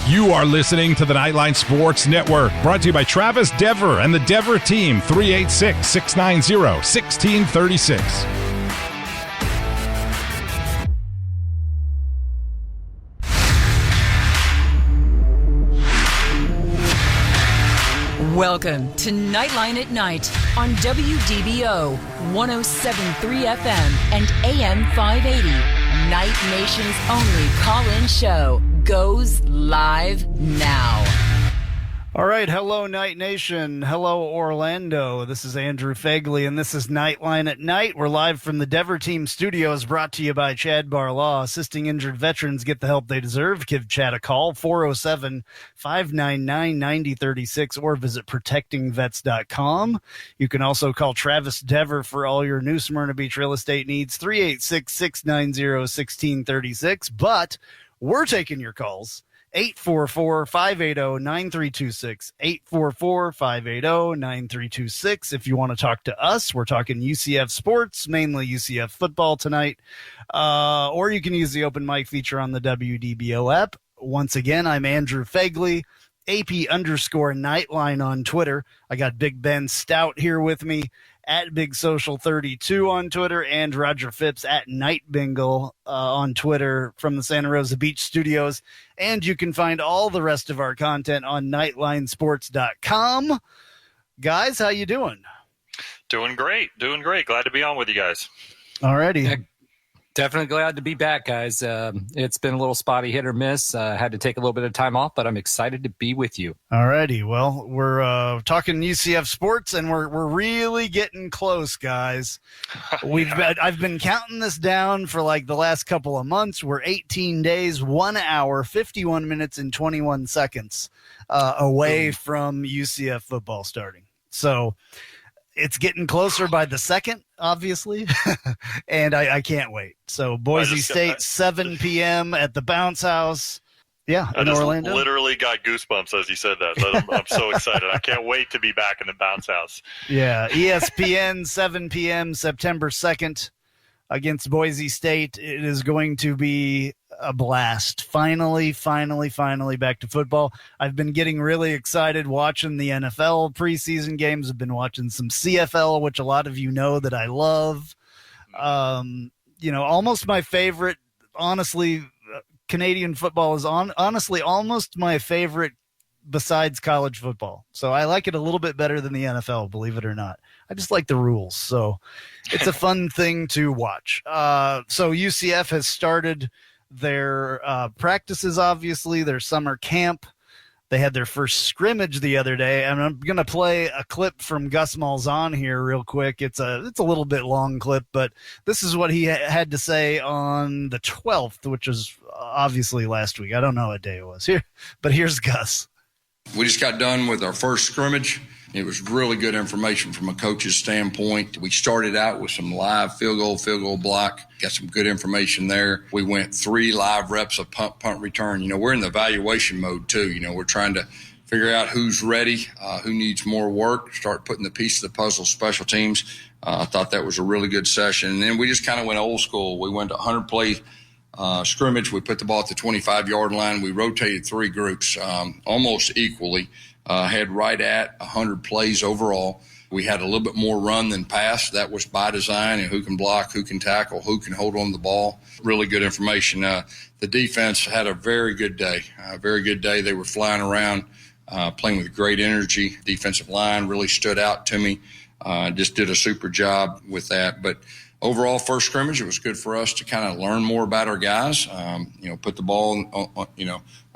You are listening to the Knightline Sports Network, brought to you by Travis Dever and the Dever Team, 386-690-1636. Welcome to Knightline at Night on WDBO 107.3 FM and AM 580. Night Nation's only call-in show goes live now. All right, hello Night Nation, hello Orlando. This is Andrew Phegley, and this is Knightline at Night. We're live from the Dever Team Studios, brought to you by Chad Barlaw, assisting injured veterans get the help they deserve. Give Chad a call, 407-599-9036, or visit protectingvets.com. You can also call Travis Dever for all your new Smyrna Beach real estate needs, 386-690-1636. But we're taking your calls. 844-580-9326, 844-580-9326. If you want to talk to us, we're talking UCF sports, mainly UCF football tonight, or you can use the open mic feature on the WDBO app. Once again, I'm Andrew Phegley, AP_Knightline on Twitter. I got Big Ben Stout here with me, at Big Social 32 on Twitter, and Roger Phipps at Night Bengal on Twitter from the Santa Rosa Beach studios. And you can find all the rest of our content on nightlinesports.com. Guys, how you doing? Doing great. Glad to be on with you guys. Alrighty. Yeah, definitely glad to be back, guys. It's been a little spotty hit or miss. Had to take a little bit of time off, but I'm excited to be with you. Alrighty. Well, we're talking UCF sports, and we're really getting close, guys. I've been counting this down for like the last couple of months. We're 18 days, 1 hour, 51 minutes, and 21 seconds away from UCF football starting. So it's getting closer by the second, obviously, and I can't wait. So Boise State, 7 p.m. at the Bounce House. Yeah, in Orlando. I literally got goosebumps as you said that. I'm so excited. I can't wait to be back in the Bounce House. Yeah, ESPN, 7 p.m., September 2nd against Boise State. It is going to be a blast. Finally back to football. I've been getting really excited watching the NFL preseason games. I've been watching some CFL, which a lot of you know that I love. Almost my favorite, honestly, Canadian football is honestly almost my favorite besides college football. So I like it a little bit better than the NFL, believe it or not. I just like the rules. So it's a fun thing to watch. So UCF has started their practices, obviously, their summer camp. They had their first scrimmage the other day, and I'm going to play a clip from Gus Malzahn here real quick. It's a little bit long clip, but this is what he had to say on the 12th, which is obviously last week. I don't know what day it was here, but here's Gus. We just got done with our first scrimmage. It was really good information from a coach's standpoint. We started out with some live field goal block, got some good information there. We went 3 live reps of punt return. We're in the evaluation mode too. We're trying to figure out who's ready, who needs more work, start putting the piece of the puzzle, special teams. I thought that was a really good session. And then we just kind of went old school. We went to 100-play scrimmage. We put the ball at the 25-yard line. We rotated 3 groups almost equally. Had right at 100 plays overall. We had a little bit more run than pass. That was by design, and who can block, who can tackle, who can hold on to the ball. Really good information. The defense had a very good day. They were flying around, playing with great energy. Defensive line really stood out to me. Just did a super job with that. But overall, first scrimmage, it was good for us to kind of learn more about our guys. Put the ball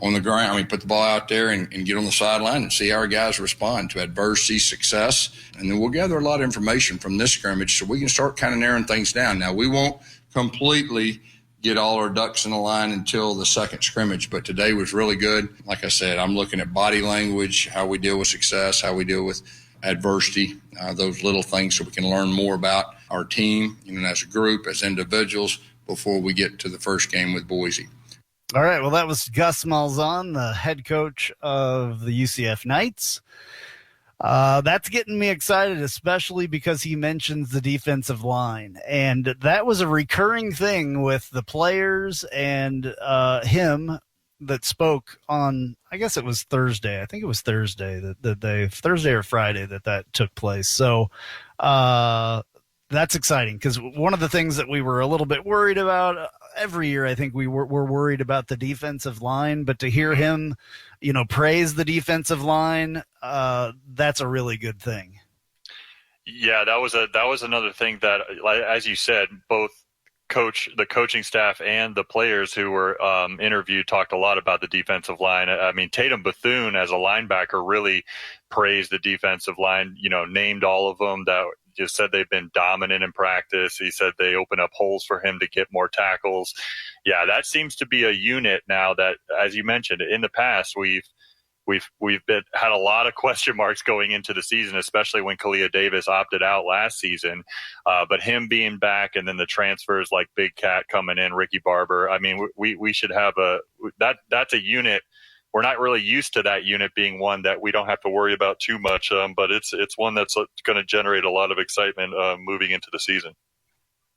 on the ground. Put the ball out there and get on the sideline and see how our guys respond to adversity, success. And then we'll gather a lot of information from this scrimmage so we can start kind of narrowing things down. Now, we won't completely get all our ducks in a line until the second scrimmage, but today was really good. Like I said, I'm looking at body language, how we deal with success, how we deal with adversity, those little things so we can learn more about our team, as a group, as individuals, before we get to the first game with Boise. All right, well, that was Gus Malzahn, the head coach of the UCF Knights. That's getting me excited, especially because he mentions the defensive line. And that was a recurring thing with the players and him that spoke on, I guess it was Thursday. I think it was Thursday Thursday or Friday that took place. So that's exciting, because one of the things that we were a little bit worried about every year, I think we're worried about the defensive line, but to hear him, praise the defensive line, that's a really good thing. Yeah, that was another thing that, as you said, both the coaching staff and the players who were interviewed talked a lot about the defensive line. I mean, Tatum Bethune as a linebacker really praised the defensive line, named all of them, that just said they've been dominant in practice. He said they open up holes for him to get more tackles. Yeah, that seems to be a unit now that, as you mentioned, in the past we've had a lot of question marks going into the season, especially when Kalia Davis opted out last season. But him being back, and then the transfers like Big Cat coming in, Ricky Barber. I mean, we should have that's a unit. We're not really used to that unit being one that we don't have to worry about too much, but it's one that's going to generate a lot of excitement moving into the season.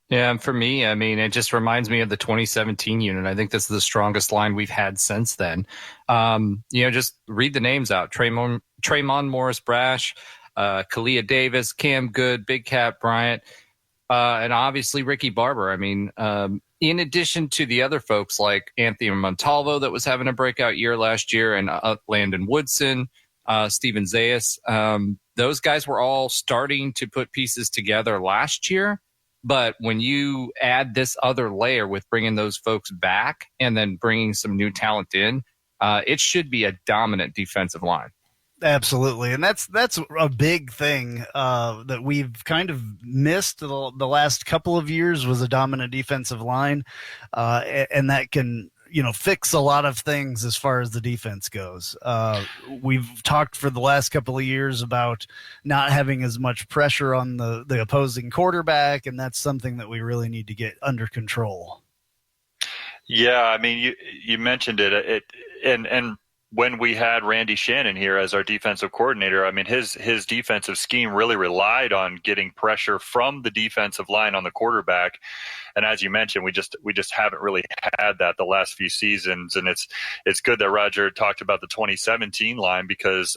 Yeah, and for me, I mean, it just reminds me of the 2017 unit. I think this is the strongest line we've had since then. Just read the names out: Tremont Morris Brash, Kalia Davis, Cam Good, Big Cat Bryant, and obviously Ricky Barber. I mean, in addition to the other folks like Anthony Montalvo that was having a breakout year last year, and Landon Woodson, Steven Zayas, those guys were all starting to put pieces together last year. But when you add this other layer with bringing those folks back and then bringing some new talent in, it should be a dominant defensive line. Absolutely. And that's a big thing that we've kind of missed the last couple of years, was a dominant defensive line. And that can, fix a lot of things as far as the defense goes. We've talked for the last couple of years about not having as much pressure on the opposing quarterback, and that's something that we really need to get under control. Yeah, I mean, you mentioned it, and when we had Randy Shannon here as our defensive coordinator, I mean, his defensive scheme really relied on getting pressure from the defensive line on the quarterback. And as you mentioned, we just haven't really had that the last few seasons. And it's good that Roger talked about the 2017 line, because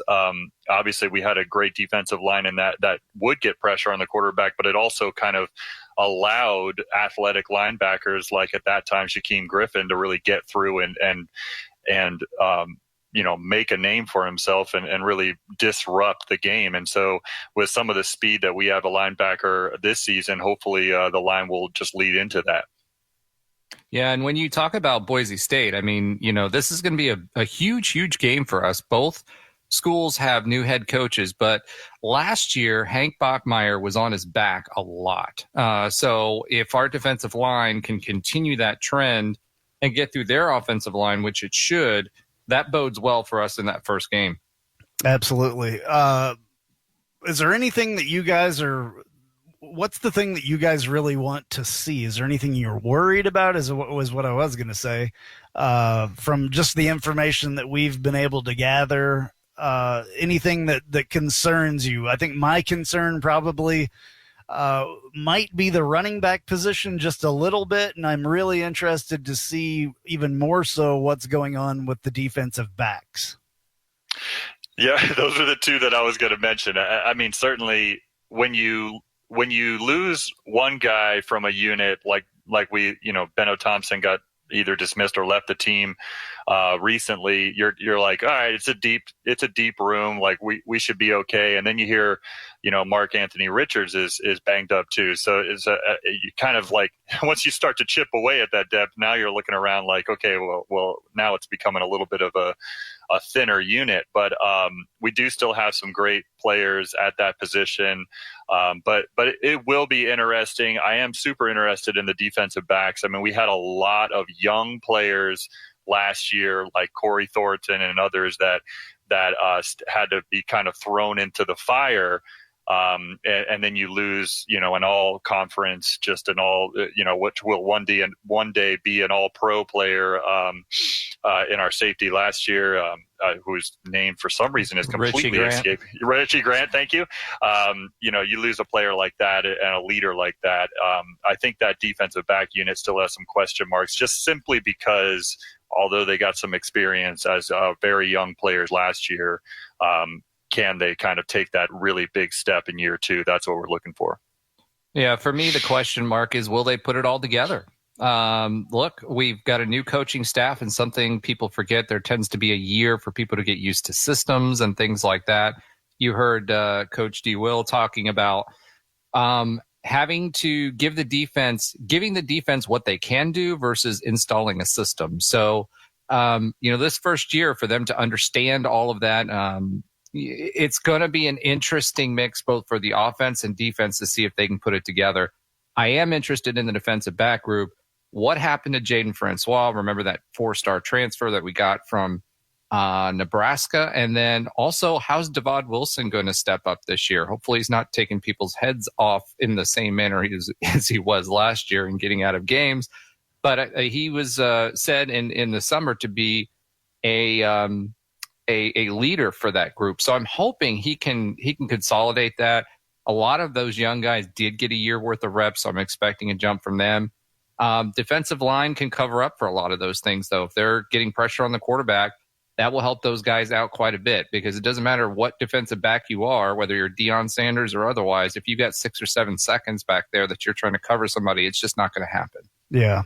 obviously we had a great defensive line, and that would get pressure on the quarterback, but it also kind of allowed athletic linebackers like at that time Shaquem Griffin to really get through and make a name for himself and really disrupt the game. And so with some of the speed that we have a linebacker this season, hopefully the line will just lead into that. Yeah, and when you talk about Boise State, I mean, this is going to be a huge, huge game for us. Both schools have new head coaches, but last year, Hank Bachmeier was on his back a lot. So if our defensive line can continue that trend and get through their offensive line, which it should, that bodes well for us in that first game. Absolutely. Is there anything that you guys what's the thing that you guys really want to see? Is there anything you're worried about, was what I was going to say, from just the information that we've been able to gather? Anything that concerns you? I think my concern probably might be the running back position just a little bit, and I'm really interested to see even more so what's going on with the defensive backs. Yeah, those are the two that I was going to mention. I mean, certainly when you lose one guy from a unit like we, Benno Thompson got either dismissed or left the team recently, you're like, all right, it's a deep room, like we should be okay. And then you hear, Mark Anthony Richards is banged up too. So it's you kind of like, once you start to chip away at that depth, now you're looking around like, okay, well now it's becoming a little bit of a thinner unit, but we do still have some great players at that position. But it will be interesting. I am super interested in the defensive backs. I mean, we had a lot of young players last year, like Corey Thornton and others that had to be kind of thrown into the fire. And then you lose, an all conference, just an all, which will one day be an all pro player, in our safety last year, whose name for some reason is completely escaped. Richie Grant. Thank you. You lose a player like that and a leader like that. I think that defensive back unit still has some question marks, just simply because although they got some experience as very young players last year, can they kind of take that really big step in year 2? That's what we're looking for. Yeah, for me, the question mark is, will they put it all together? Look, we've got a new coaching staff, and something people forget, there tends to be a year for people to get used to systems and things like that. You heard Coach D. Will talking about having to giving the defense what they can do versus installing a system. So, this first year for them to understand all of that, it's going to be an interesting mix both for the offense and defense to see if they can put it together. I am interested in the defensive back group. What happened to Jaden Francois? Remember that 4-star transfer that we got from Nebraska? And then also, how's Devod Wilson going to step up this year? Hopefully he's not taking people's heads off in the same manner as he was last year and getting out of games. But he was said in the summer to be a leader for that group. So I'm hoping he can consolidate that. A lot of those young guys did get a year worth of reps, so I'm expecting a jump from them. Defensive line can cover up for a lot of those things, though. If they're getting pressure on the quarterback, that will help those guys out quite a bit, because it doesn't matter what defensive back you are, whether you're Deion Sanders or otherwise. If you got 6 or 7 seconds back there that you're trying to cover somebody, it's just not going to happen. Yeah.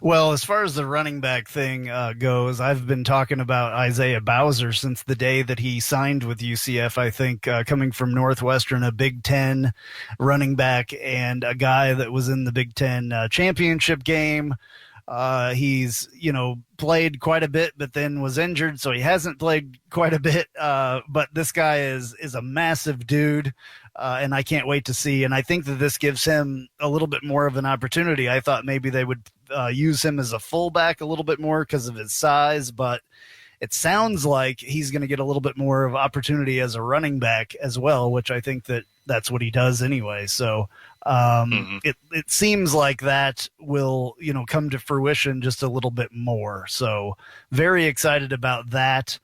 Well, as far as the running back thing goes, I've been talking about Isaiah Bowser since the day that he signed with UCF, I think, coming from Northwestern, a Big Ten running back and a guy that was in the Big Ten championship game. He's, played quite a bit, but then was injured, so he hasn't played quite a bit. But this guy is a massive dude. And I can't wait to see. And I think that this gives him a little bit more of an opportunity. I thought maybe they would use him as a fullback a little bit more because of his size, but it sounds like he's going to get a little bit more of opportunity as a running back as well, which I think that's what he does anyway. So it seems like that will, come to fruition just a little bit more. So very excited about that.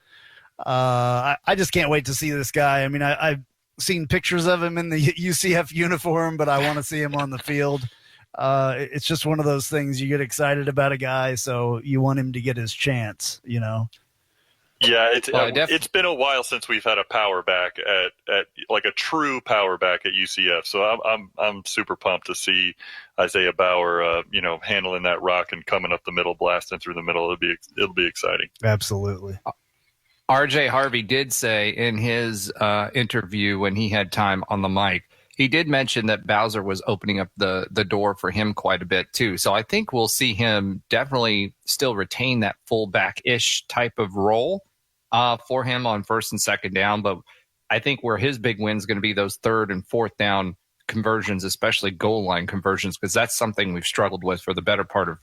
I just can't wait to see this guy. I mean, I've seen pictures of him in the UCF uniform, but I want to see him on the field. It's just one of those things, you get excited about a guy, so you want him to get his chance, Yeah, it's been a while since we've had a power back at like a true power back at UCF. So I'm super pumped to see Isaiah Bauer, handling that rock and coming up the middle, blasting through the middle. It'll be exciting. Absolutely. RJ Harvey did say in his interview when he had time on the mic, he did mention that Bowser was opening up the door for him quite a bit too. So I think we'll see him definitely still retain that fullback-ish type of role for him on first and second down. But I think where his big win is going to be those third and fourth down conversions, especially goal line conversions, because that's something we've struggled with for the better part of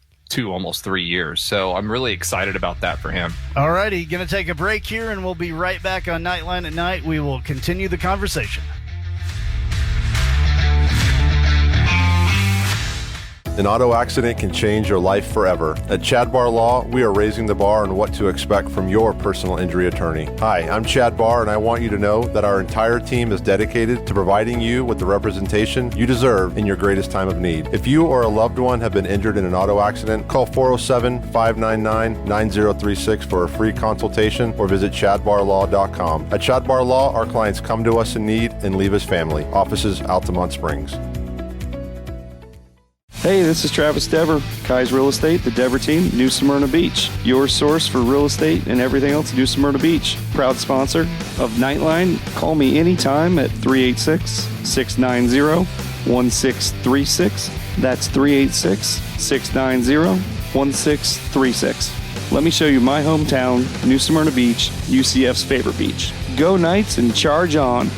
almost 3 years. So I'm really excited about that for him. All righty, going to take a break here, and we'll be right back on Knightline at Night. We will continue the conversation. An auto accident can change your life forever. At Chad Barr Law, we are raising the bar on what to expect from your personal injury attorney. Hi, I'm Chad Barr, and I want you to know that our entire team is dedicated to providing you with the representation you deserve in your greatest time of need. If you or a loved one have been injured in an auto accident, call 407-599-9036 for a free consultation or visit chadbarlaw.com. At Chad Barr Law, our clients come to us in need and leave as family. Offices, Altamont Springs. Hey, this is Travis Dever, Kai's Real Estate, the Dever team, New Smyrna Beach. Your source for real estate and everything else, New Smyrna Beach. Proud sponsor of Knightline. Call me anytime at 386-690-1636. That's 386-690-1636. Let me show you my hometown, New Smyrna Beach, UCF's favorite beach. Go Knights and charge on.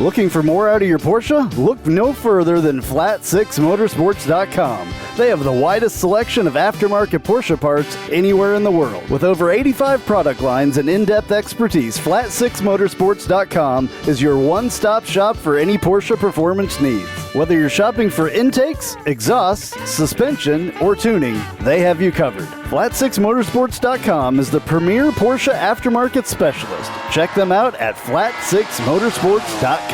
Looking for more out of your Porsche? Look no further than Flat6Motorsports.com. They have the widest selection of aftermarket Porsche parts anywhere in the world. With over 85 product lines and in-depth expertise, Flat6Motorsports.com is your one-stop shop for any Porsche performance needs. Whether you're shopping for intakes, exhausts, suspension, or tuning, they have you covered. Flat6Motorsports.com is the premier Porsche aftermarket specialist. Check them out at Flat6Motorsports.com.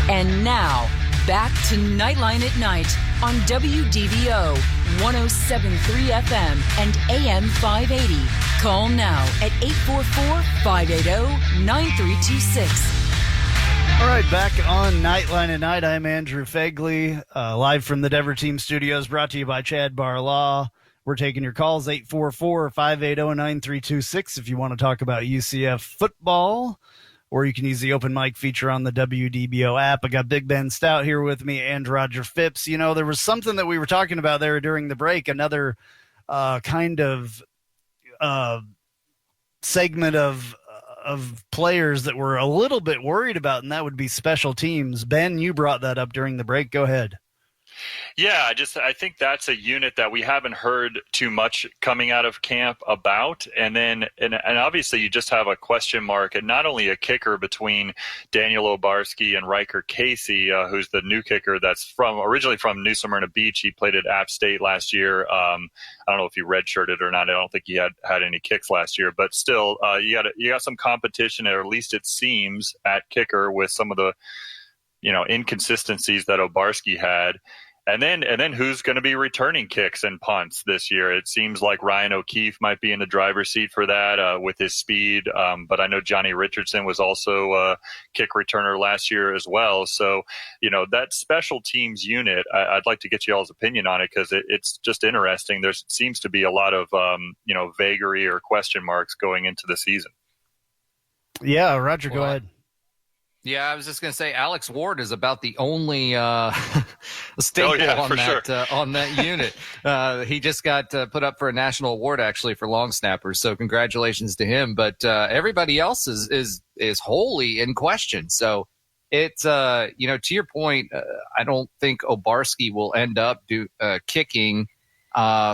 And now, back to Knightline at Night on WDBO 107.3 FM and AM 580. Call now at 844-580-9326. All right, back on Knightline at Night. I'm Andrew Phegley, live from the Dever Team Studios, brought to you by Chad Barlaw. We're taking your calls, 844-580-9326, if you want to talk about UCF football, or you can use the open mic feature on the WDBO app. I got Big Ben Stout here with me and Roger Phipps. You know, there was something that we were talking about there during the break, another kind of segment of players that we're a little bit worried about, and that would be special teams. Ben, you brought that up during the break. Go ahead. Yeah, I think that's a unit that we haven't heard too much coming out of camp about. And obviously you just have a question mark, and not only a kicker between Daniel Obarski and Riker Casey, who's the new kicker that's originally from New Smyrna Beach. He played at App State last year. I don't know if he redshirted or not. I don't think he had any kicks last year, but still, you got some competition, or at least it seems, at kicker with some of the inconsistencies that Obarski had. And then who's going to be returning kicks and punts this year? It seems like Ryan O'Keefe might be in the driver's seat for that with his speed. But I know Johnny Richardson was also a kick returner last year as well. So, that special teams unit, I'd like to get you all's opinion on it, because it's just interesting. There seems to be a lot of, vagary or question marks going into the season. Yeah, Roger, go ahead. Yeah, I was just going to say Alex Ward is about the only staple on that unit. He just got put up for a national award, actually, for long snappers. So congratulations to him. But everybody else is wholly in question. So it's to your point, I don't think Obarski will end up kicking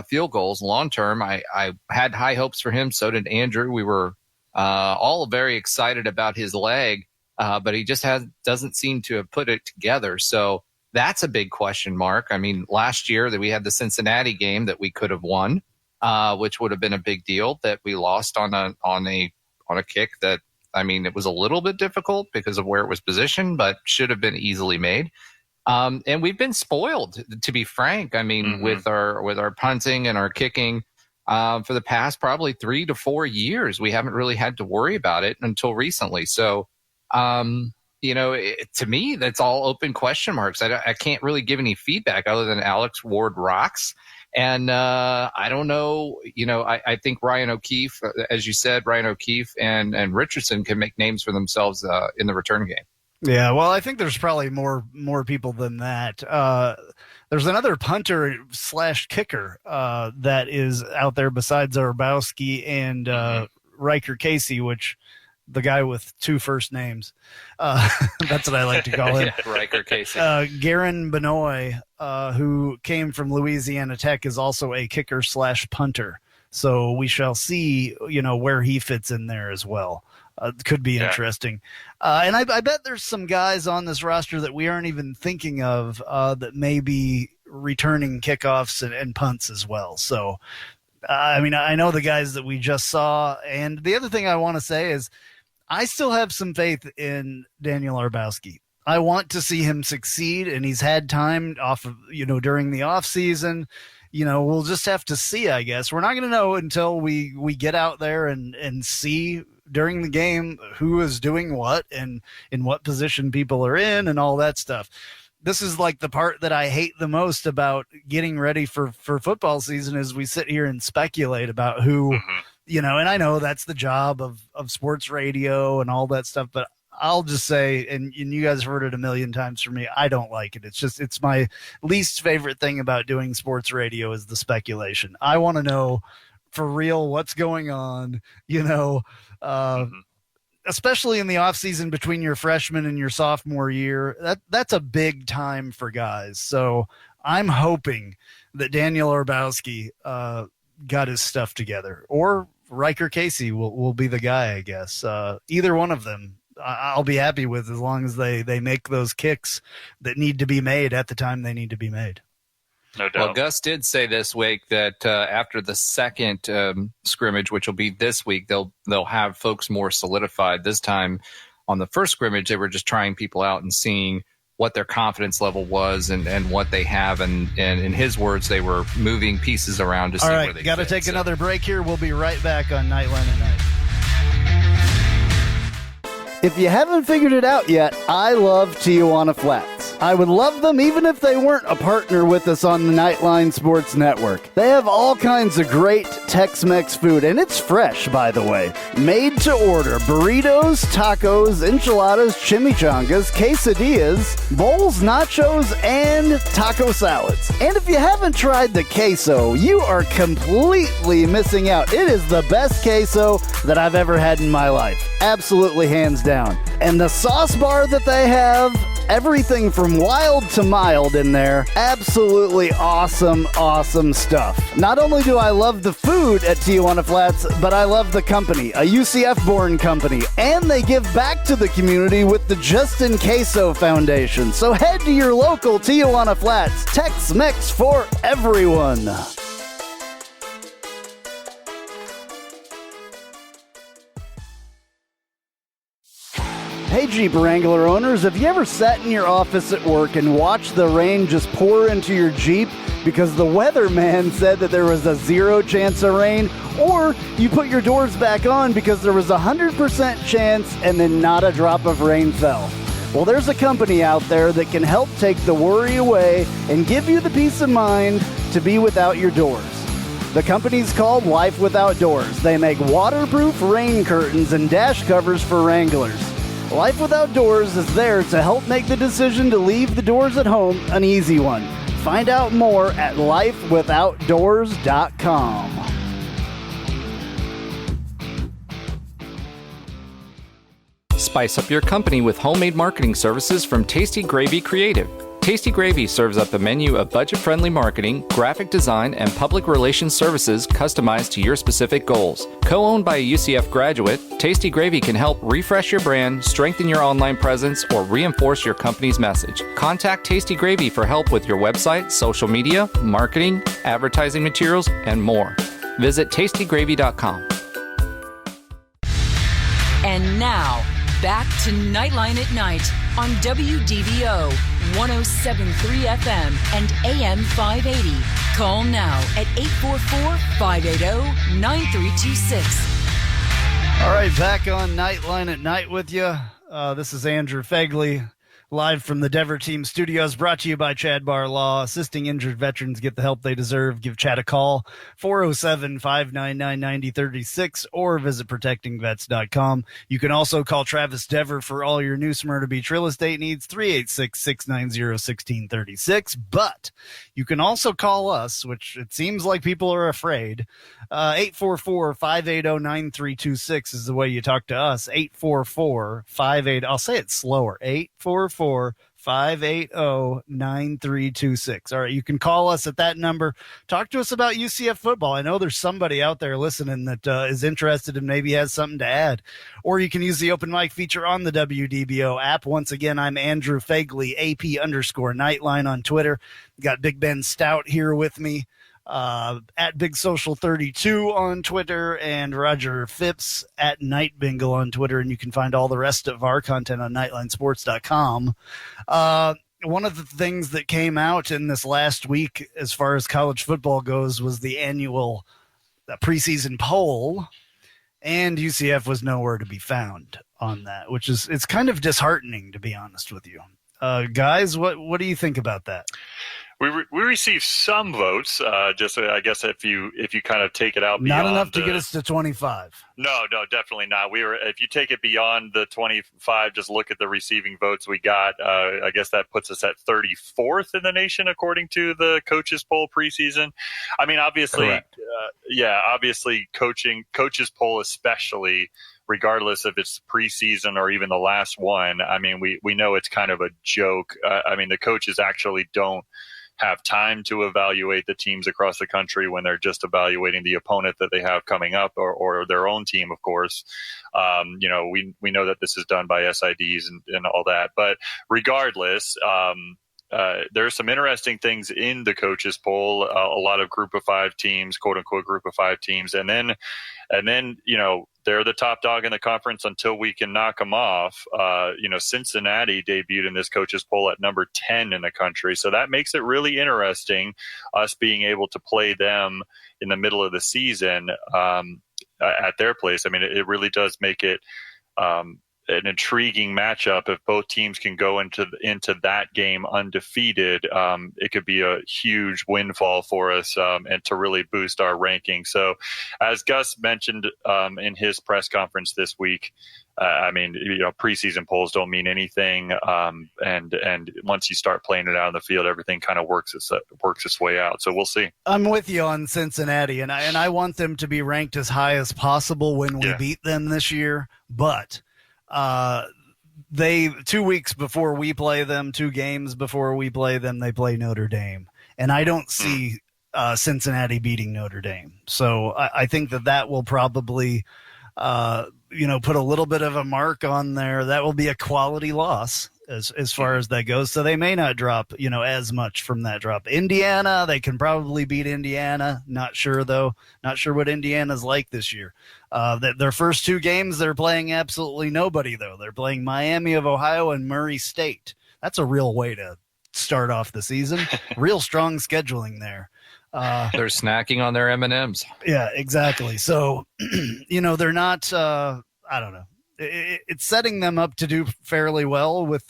field goals long term. I had high hopes for him. So did Andrew. We were all very excited about his leg. But he just doesn't seem to have put it together. So that's a big question mark. I mean, last year that we had the Cincinnati game that we could have won, which would have been a big deal, that we lost on a kick that, I mean, it was a little bit difficult because of where it was positioned, but should have been easily made. And we've been spoiled, to be frank. I mean, with our punting and our kicking for the past probably 3 to 4 years, we haven't really had to worry about it until recently. So, to me, that's all open question marks. I can't really give any feedback other than Alex Ward rocks. And I don't know, I think Ryan O'Keefe, as you said, Ryan O'Keefe and Richardson can make names for themselves in the return game. Yeah, well, I think there's probably more people than that. There's another punter / kicker that is out there besides Orbowski and Riker Casey, which – the guy with 2 first names. That's what I like to call him. Riker Casey. Garen Benoit, who came from Louisiana Tech, is also a kicker / punter. So we shall see, where he fits in there as well. Could be interesting. And I bet there's some guys on this roster that we aren't even thinking of that may be returning kickoffs and punts as well. So, I mean, I know the guys that we just saw. And the other thing I want to say is, I still have some faith in Daniel Orbowski. I want to see him succeed, and he's had time off of, during the off season. We'll just have to see, I guess. We're not going to know until we get out there and see during the game who is doing what and in what position people are in and all that stuff. This is like the part that I hate the most about getting ready for football season, is we sit here and speculate about who, and I know that's the job of sports radio and all that stuff, but I'll just say, and you guys have heard it a million times from me, I don't like it. It's my least favorite thing about doing sports radio is the speculation. I want to know for real what's going on, especially in the off season between your freshman and your sophomore year. That's a big time for guys. So I'm hoping that Daniel Orbowski got his stuff together, or Riker Casey will be the guy, I guess. Either one of them I'll be happy with, as long as they make those kicks that need to be made at the time they need to be made. No doubt. Well, Gus did say this week that after the second scrimmage, which will be this week, they'll have folks more solidified. This time on the first scrimmage, they were just trying people out and seeing what their confidence level was and what they have. And in his words, they were moving pieces around to see where they got to fit. take another break here. We'll be right back on Knightline at Night. If you haven't figured it out yet, I love Tijuana Flats. I would love them even if they weren't a partner with us on the Knightline Sports Network. They have all kinds of great Tex-Mex food, and it's fresh, by the way. Made to order burritos, tacos, enchiladas, chimichangas, quesadillas, bowls, nachos, and taco salads. And if you haven't tried the queso, you are completely missing out. It is the best queso that I've ever had in my life. Absolutely hands down. And the sauce bar that they have, everything from wild to mild in there. Absolutely awesome, awesome stuff. Not only do I love the food at Tijuana Flats, but I love the company, a UCF-born company. And they give back to the community with the Justin Queso Foundation. So head to your local Tijuana Flats. Tex-Mex for everyone. Hey Jeep Wrangler owners, have you ever sat in your office at work and watched the rain just pour into your Jeep because the weatherman said that there was a 0 chance of rain? Or you put your doors back on because there was a 100% chance and then not a drop of rain fell? Well, there's a company out there that can help take the worry away and give you the peace of mind to be without your doors. The company's called Life Without Doors. They make waterproof rain curtains and dash covers for Wranglers. Life Without Doors is there to help make the decision to leave the doors at home an easy one. Find out more at lifewithoutdoors.com. Spice up your company with homemade marketing services from Tasty Gravy Creative. Tasty Gravy serves up a menu of budget-friendly marketing, graphic design, and public relations services customized to your specific goals. Co-owned by a UCF graduate, Tasty Gravy can help refresh your brand, strengthen your online presence, or reinforce your company's message. Contact Tasty Gravy for help with your website, social media, marketing, advertising materials, and more. Visit tastygravy.com. And now, back to Knightline at Night on WDBO 107.3 FM and AM 580. Call now at 844-580-9326. All right, back on Knightline at Night with you. This is Andrew Phegley, live from the Dever Team Studios, brought to you by Chad Bar Law, assisting injured veterans get the help they deserve. Give Chad a call, 407-599-9036, or visit protectingvets.com. You can also call Travis Dever for all your new Smyrna Beach real estate needs, 386-690-1636. But you can also call us, which it seems like people are afraid. 844-580-9326 is the way you talk to us. 844-58, I'll say it slower, 844-580-9326. All right, you can call us at that number. Talk to us about UCF football. I know there's somebody out there listening that is interested and maybe has something to add. Or you can use the open mic feature on the WDBO app. Once again, I'm Andrew Phegley, AP_Knightline on Twitter. Got Big Ben Stout here with me. At Big Social 32 on Twitter, and Roger Phipps at Night Bengal on Twitter, and you can find all the rest of our content on nightlinesports.com. One of the things that came out in this last week as far as college football goes was the annual preseason poll, and UCF was nowhere to be found on that, which is, it's kind of disheartening, to be honest with you. Guys, what do you think about that? We received some votes. Just I guess if you kind of take it out beyond, not enough to get us to 25. No, definitely not. If you take it beyond the 25, just look at the receiving votes we got. I guess that puts us at 34th in the nation according to the coaches poll preseason. I mean, obviously, obviously coaches poll especially, regardless if it's preseason or even the last one. I mean, we know it's kind of a joke. I mean, the coaches actually don't have time to evaluate the teams across the country when they're just evaluating the opponent that they have coming up, or their own team, of course. We know that this is done by SIDs and all that. But regardless, there are some interesting things in the coaches poll. A lot of group of five teams, quote unquote group of five teams, and then they're the top dog in the conference until we can knock them off. Cincinnati debuted in this coach's poll at number 10 in the country. So that makes it really interesting, us being able to play them in the middle of the season at their place. I mean, it really does make it an intriguing matchup. If both teams can go into that game undefeated, it could be a huge windfall for us and to really boost our ranking. So as Gus mentioned in his press conference this week, preseason polls don't mean anything. And once you start playing it out in the field, everything kind of works its way out. So we'll see. I'm with you on Cincinnati, and I want them to be ranked as high as possible when we beat them this year. But they 2 weeks before we play them, 2 games before we play them, they play Notre Dame, and I don't see Cincinnati beating Notre Dame. So I think that will probably put a little bit of a mark on there. That will be a quality loss as far as that goes. So they may not drop, as much from that drop. Indiana, they can probably beat Indiana. Not sure, though. Not sure what Indiana's like this year. Their first 2 games, they're playing absolutely nobody, though. They're playing Miami of Ohio and Murray State. That's a real way to start off the season. Real strong scheduling there. They're snacking on their M&Ms. Yeah, exactly. So, they're not, I don't know. It's setting them up to do fairly well with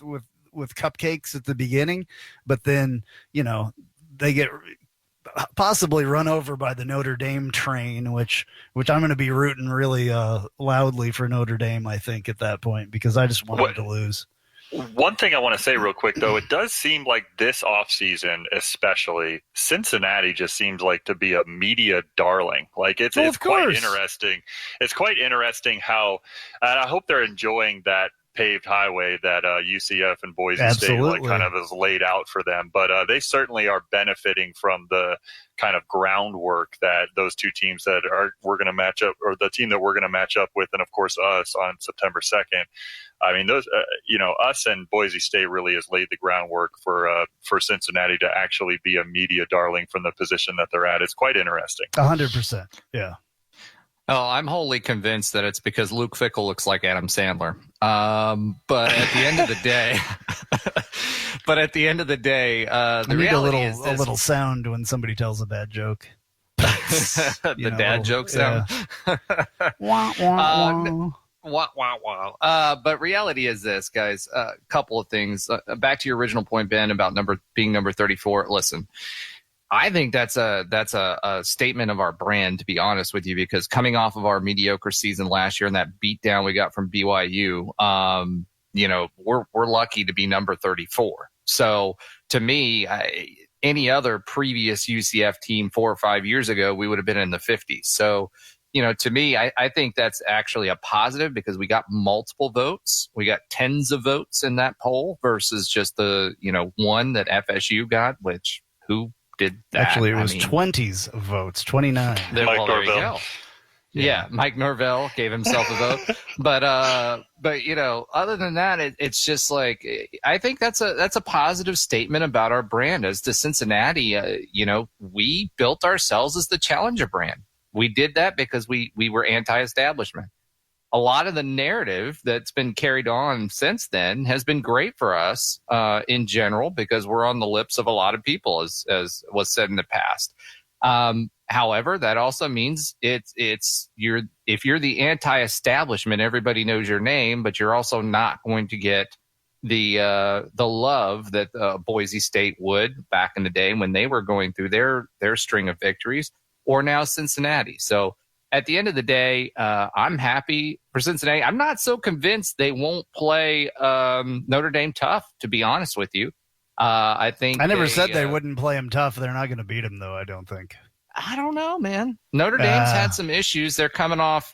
cupcakes at the beginning, but then, they get possibly run over by the Notre Dame train, which I'm going to be rooting really loudly for Notre Dame, I think, at that point, because I just want them to lose. One thing I want to say real quick, though, it does seem like this offseason, especially, Cincinnati just seems like to be a media darling. Like it's quite interesting. It's quite interesting how, and I hope they're enjoying that paved highway that UCF and Boise State kind of is laid out for them. But they certainly are benefiting from the kind of groundwork that those 2 teams that we're going to match up, or the team that we're going to match up with, and of course us on September 2nd. I mean, those, us and Boise State really has laid the groundwork for Cincinnati to actually be a media darling from the position that they're at. It's quite interesting. 100%. Yeah. Oh, I'm wholly convinced that it's because Luke Fickell looks like Adam Sandler. But at the end of the day, the reality is this. A little sound when somebody tells a bad joke. The dad joke sound. Wah, wah, wah. Wow. But reality is this, guys. A couple of things. Back to your original point, Ben, about being number 34. Listen, I think that's a statement of our brand, to be honest with you, because coming off of our mediocre season last year and that beatdown we got from BYU, we're lucky to be number 34. So to me, any other previous UCF team 4 or 5 years ago, we would have been in the 50s. So, to me, I think that's actually a positive because we got multiple votes. We got tens of votes in that poll versus just the, one that FSU got, which who did that? Actually, it was 20s of votes, 29. Mike Norvell. Yeah, Mike Norvell gave himself a vote. But other than that, it's just like, I think that's a positive statement about our brand. As to Cincinnati, we built ourselves as the challenger brand. We did that because we were anti-establishment. A lot of the narrative that's been carried on since then has been great for us in general because we're on the lips of a lot of people, as was said in the past. However, that also means if you're the anti-establishment, everybody knows your name, but you're also not going to get the love that Boise State would back in the day when they were going through their string of victories, or now Cincinnati. So at the end of the day, I'm happy for Cincinnati. I'm not so convinced they won't play Notre Dame tough, to be honest with you. I think I never said they wouldn't play them tough. They're not going to beat them, though, I don't think. I don't know, man. Notre Dame's had some issues. They're coming off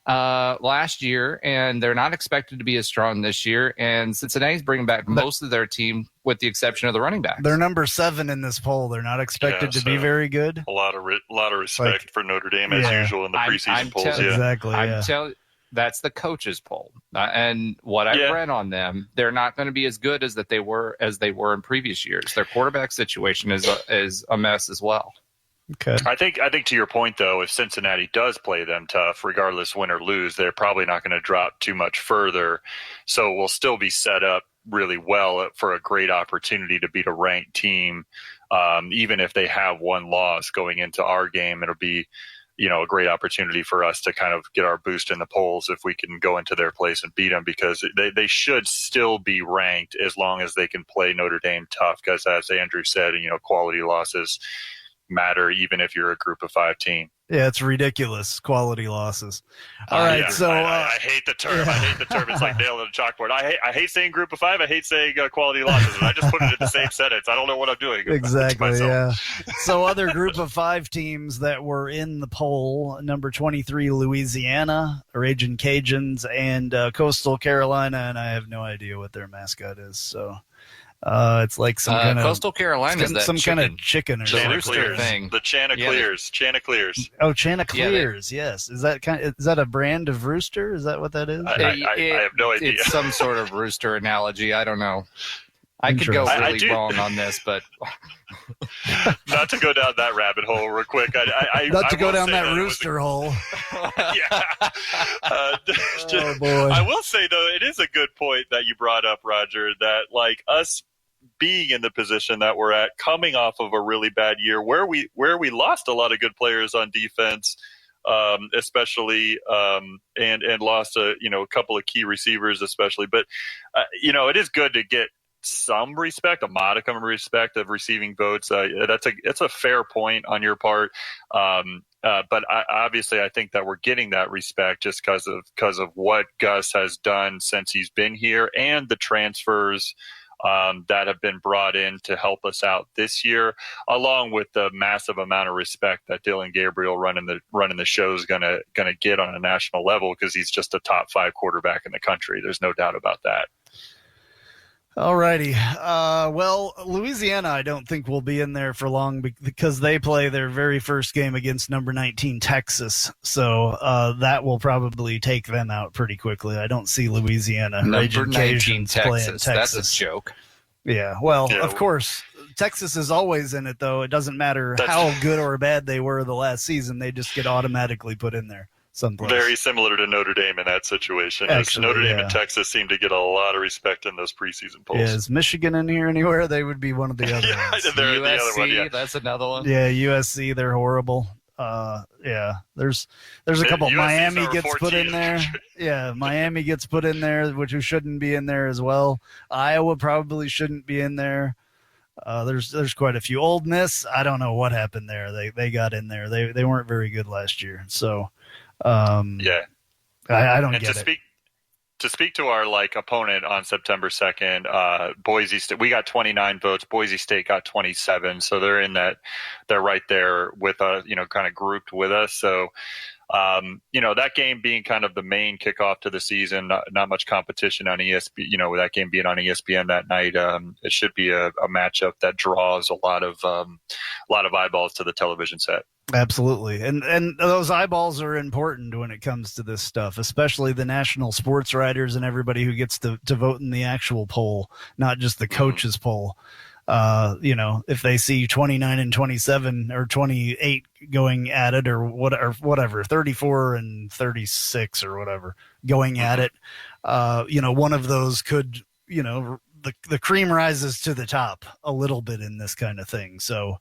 last year, and they're not expected to be as strong this year. And Cincinnati's bringing back most of their team, with the exception of the running backs. They're number 7 in this poll. They're not expected to be very good. A lot of respect for Notre Dame as usual in the preseason polls. Exactly. I'm telling you, that's the coaches poll, and what I've read on them, they're not going to be as good as they were in previous years. Their quarterback situation is a mess as well. Okay. I think to your point, though, if Cincinnati does play them tough, regardless win or lose, they're probably not going to drop too much further. So we'll still be set up really well for a great opportunity to beat a ranked team. Even if they have one loss going into our game, it'll be, a great opportunity for us to kind of get our boost in the polls if we can go into their place and beat them, because they should still be ranked as long as they can play Notre Dame tough. Because as Andrew said, quality losses matter even if you're a group of 5 team. Yeah, it's ridiculous quality losses. All right, yeah. so I hate the term. Yeah. I hate the term. It's like nailed on a chalkboard. I hate saying group of 5. I hate saying quality losses. And I just put it in the same sentence. I don't know what I'm doing. Exactly. Yeah. So other group of 5 teams that were in the poll: number 23 Louisiana, Ragin' Cajuns, and Coastal Carolina, and I have no idea what their mascot is. So. It's like some kind of Coastal Carolina is that some kind of chicken or something. rooster thing. The Chanticleers. Chanticleers. Oh, Chanticleers. Yes. Is that a brand of rooster? Is that what that is? I have no idea. It's some sort of rooster analogy. I don't know. I could go really wrong on this, but not to go down that rabbit hole real quick. Not to go down that rooster hole. Yeah. Oh boy. I will say though, it is a good point that you brought up, Roger, that like us being in the position that we're at, coming off of a really bad year where we lost a lot of good players on defense, especially and lost a couple of key receivers especially, but it is good to get some respect, a modicum of respect of receiving votes. That's a fair point on your part. But obviously I think that we're getting that respect just because of what Gus has done since he's been here and the transfers that have been brought in to help us out this year, along with the massive amount of respect that Dylan Gabriel running the show is gonna get on a national level, because he's just a top 5 quarterback in the country. There's no doubt about that. All righty. Well, Louisiana, I don't think will be in there for long because they play their very first game against number 19 Texas. So that will probably take them out pretty quickly. I don't see Louisiana. Number 19 Texas. That's a joke. Yeah. Well, of course, Texas is always in it, though. It doesn't matter how good or bad they were the last season. They just get automatically put in there. Someplace. Very similar to Notre Dame in that situation. Actually, Notre Dame and Texas seem to get a lot of respect in those preseason polls. Yeah, is Michigan in here anywhere? They would be one of the other ones. They're USC, the other one, yeah. That's another one. Yeah, USC, they're horrible. Yeah, there's a couple. USC's Miami gets 14. put in there. Yeah, Miami gets put in there, which shouldn't be in there as well. Iowa probably shouldn't be in there. There's quite a few. Ole Miss, I don't know what happened there. They got in there. They weren't very good last year. So. Yeah, I don't and get it. To speak to our opponent on September 2nd, Boise State, we got 29 votes. Boise State got 27, so they're in that. They're right there with us, kind of grouped with us. So, that game being kind of the main kickoff to the season, not much competition on ESPN. With that game being on ESPN that night, it should be a matchup that draws a lot of eyeballs to the television set. Absolutely. And those eyeballs are important when it comes to this stuff, especially the national sports writers and everybody who gets to vote in the actual poll, not just the coaches poll. If they see 29 and 27 or 28 going at it or whatever, 34 and 36 or whatever going at it, one of those could, the cream rises to the top a little bit in this kind of thing. So,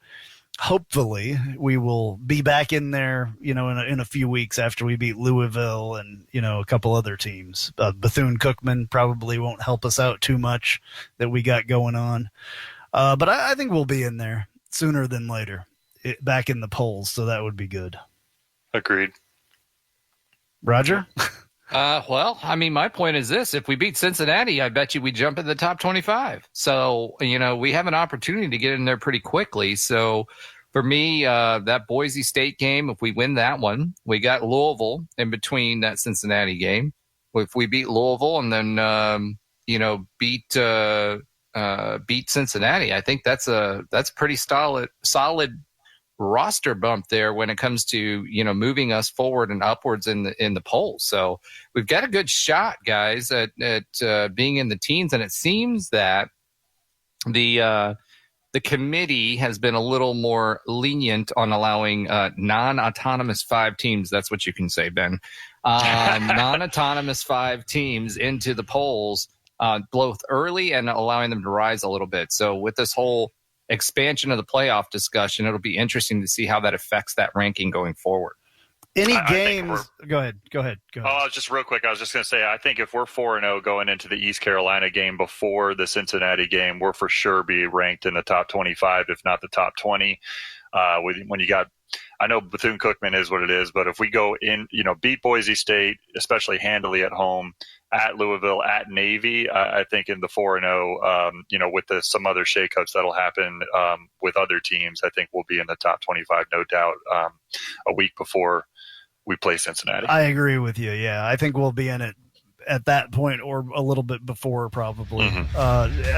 hopefully we will be back in there, in a few weeks after we beat Louisville and, a couple other teams. Bethune-Cookman probably won't help us out too much that we got going on. But I think we'll be in there sooner than later, back in the polls. So that would be good. Agreed. Roger? Well, my point is this. If we beat Cincinnati, I bet you we jump in the top 25. So, we have an opportunity to get in there pretty quickly. So for me, that Boise State game, if we win that one, we got Louisville in between that Cincinnati game. If we beat Louisville and then, beat Cincinnati, I think that's pretty solid roster bump there when it comes to moving us forward and upwards in the polls. So we've got a good shot, guys, at being in the teens, and it seems that the the committee has been a little more lenient on allowing non-autonomous 5 teams. That's what you can say, Ben. Non-autonomous 5 teams into the polls, both early and allowing them to rise a little bit. So with this whole expansion of the playoff discussion, it'll be interesting to see how that affects that ranking going forward. Any games? Go ahead. Oh, just real quick. I was just going to say, I think if we're 4-0 going into the East Carolina game before the Cincinnati game, we're for sure be ranked in the top 25, if not the top 20. When you got, I know Bethune-Cookman is what it is, but if we go in, beat Boise State, especially handily at home, at Louisville, at Navy, I think in the 4-0, with some other shakeups that'll happen with other teams, I think we'll be in the top 25, no doubt, a week before we play Cincinnati. I agree with you. Yeah, I think we'll be in it at that point or a little bit before, probably.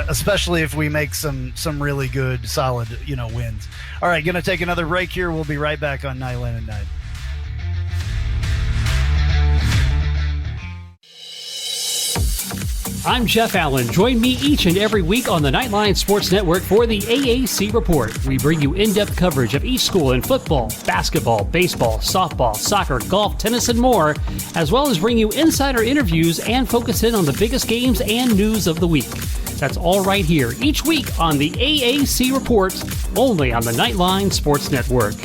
Especially if we make some really good, solid, wins. All right, going to take another break here. We'll be right back on Knightline at Night. I'm Jeff Allen. Join me each and every week on the Knightline Sports Network for the AAC Report. We bring you in-depth coverage of each school in football, basketball, baseball, softball, soccer, golf, tennis, and more, as well as bring you insider interviews and focus in on the biggest games and news of the week. That's all right here each week on the AAC Report, only on the Knightline Sports Network.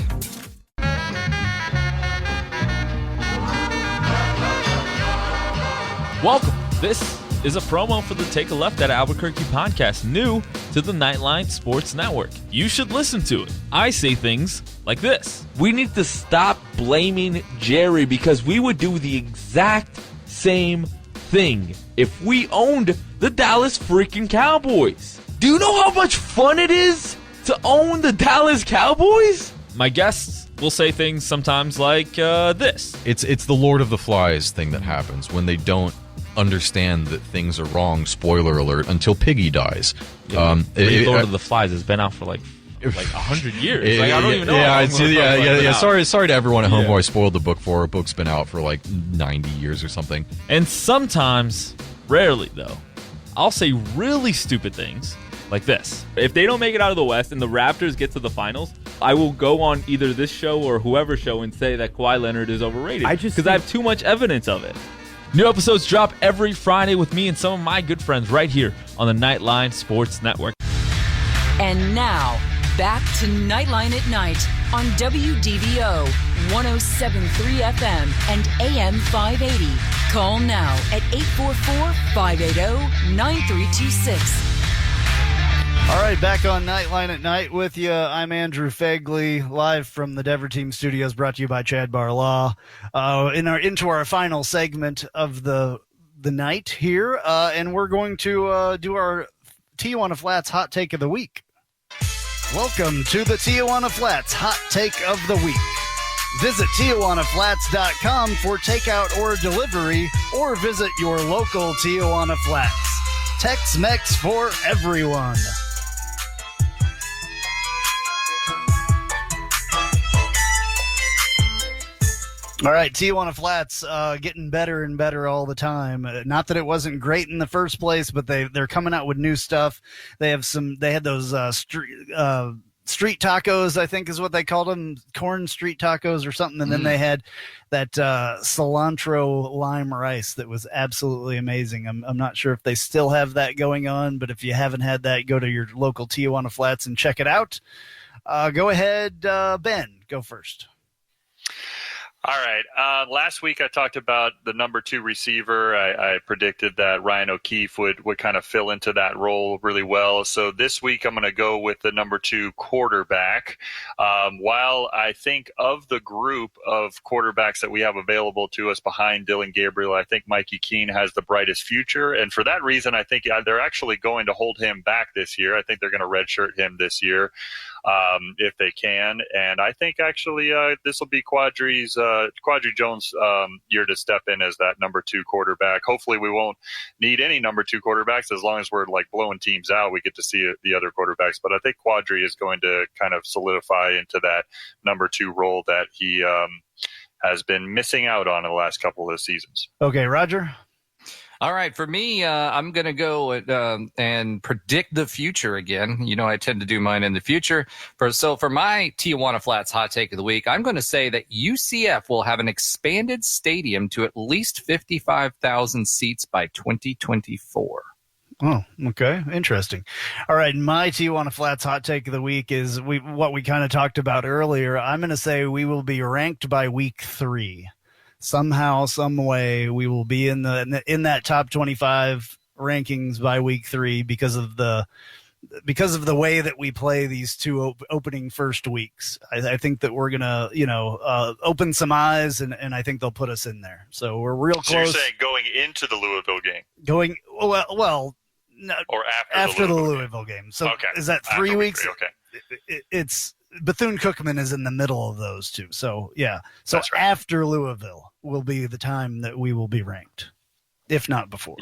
Welcome. This is a promo for the Take a Left at Albuquerque podcast, new to the Knightline Sports Network. You should listen to it. I say things like this. We need to stop blaming Jerry because we would do the exact same thing if we owned the Dallas freaking Cowboys. Do you know how much fun it is to own the Dallas Cowboys? My guests will say things sometimes like this. It's the Lord of the Flies thing that happens when they don't understand that things are wrong, spoiler alert, until Piggy dies. Lord of the Flies has been out for like 100 years. I don't even know. Yeah. Sorry to everyone at home who I spoiled the book for. A book's been out for like 90 years or something. And sometimes, rarely though, I'll say really stupid things like this. If they don't make it out of the West and the Raptors get to the finals, I will go on either this show or whoever's show and say that Kawhi Leonard is overrated because I have too much evidence of it. New episodes drop every Friday with me and some of my good friends right here on the Knightline Sports Network. And now, back to Knightline at Night on WDBO 107.3 FM and AM 580. Call now at 844-580-9326. All right, back on Knightline at Night with you. I'm Andrew Phegley, live from the Dever Team Studios, brought to you by Chad Barlaw. Into our final segment of the night here, and we're going to do our Tijuana Flats Hot Take of the Week. Welcome to the Tijuana Flats Hot Take of the Week. Visit TijuanaFlats.com for takeout or delivery, or visit your local Tijuana Flats. Tex-Mex for everyone. All right, Tijuana Flats getting better and better all the time. Not that it wasn't great in the first place, but they're coming out with new stuff. They had those street tacos, I think is what they called them, corn street tacos or something. And then they had that cilantro lime rice that was absolutely amazing. I'm not sure if they still have that going on, but if you haven't had that, go to your local Tijuana Flats and check it out. Go ahead, Ben, go first. All right. Last week I talked about the number 2 receiver. I predicted that Ryan O'Keefe would kind of fill into that role really well. So this week I'm going to go with the number 2 quarterback. While I think of the group of quarterbacks that we have available to us behind Dylan Gabriel, I think Mikey Keene has the brightest future. And for that reason, I think they're actually going to hold him back this year. I think they're going to redshirt him this year. If they can. And I think actually this will be Quadri Jones' year to step in as that number 2 quarterback. Hopefully we won't need any number 2 quarterbacks as long as we're like blowing teams out. We get to see the other quarterbacks. But I think Quadri is going to kind of solidify into that number 2 role that he has been missing out on in the last couple of seasons. Okay, Roger? All right, for me, I'm going to go and predict the future again. You know, I tend to do mine in the future. For my Tijuana Flats hot take of the week, I'm going to say that UCF will have an expanded stadium to at least 55,000 seats by 2024. Oh, okay. Interesting. All right. My Tijuana Flats hot take of the week is what we kind of talked about earlier. I'm going to say we will be ranked by week 3. Somehow, some way, we will be in that top 25 rankings by week 3 because of the way that we play these two opening first weeks. I think that we're gonna, open some eyes, and I think they'll put us in there. So we're real close. So you're saying going into the Louisville game? Or after the Louisville game. So okay. Is that 3 weeks? 3, okay. It's Bethune-Cookman is in the middle of those two. So yeah. So That's right. After Louisville will be the time that we will be ranked, if not before.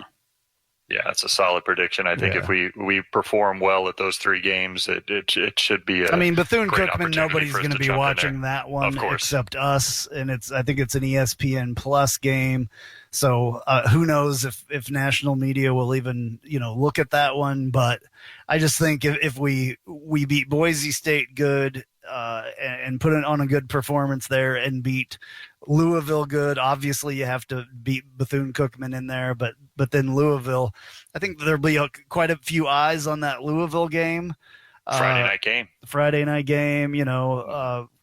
Yeah, that's a solid prediction. I think if we perform well at those 3 games, it should be Bethune-Cookman, nobody's going to be watching that one except us, and I think it's an ESPN Plus game. So who knows if national media will even look at that one? But I just think if we beat Boise State good and put it on a good performance there and beat Louisville good, obviously you have to beat Bethune-Cookman in there, but then Louisville, I think there'll be quite a few eyes on that Louisville game. Friday night game,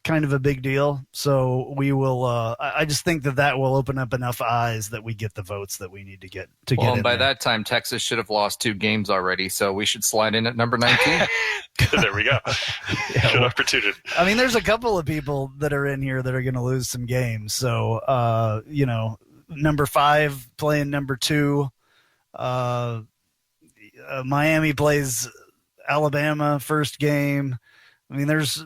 kind of a big deal. So we will. I just think that will open up enough eyes that we get the votes that we need to get. And by that time, Texas should have lost 2 games already. So we should slide in at number 19. There we go. Good opportunity. I mean, there's a couple of people that are in here that are going to lose some games. So number 5 playing number 2. Miami plays Alabama first game. I mean, there's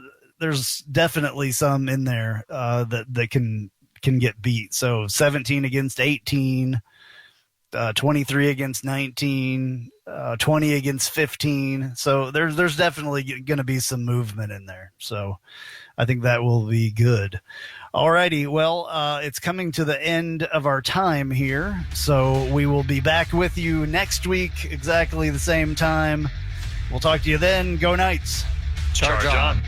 definitely some in there that can get beat. So 17 against 18, 23 against 19, 20 against 15. So there's definitely going to be some movement in there. So I think that will be good. Alrighty, well, it's coming to the end of our time here. So we will be back with you next week, exactly the same time. We'll talk to you then. Go Knights. Charge on.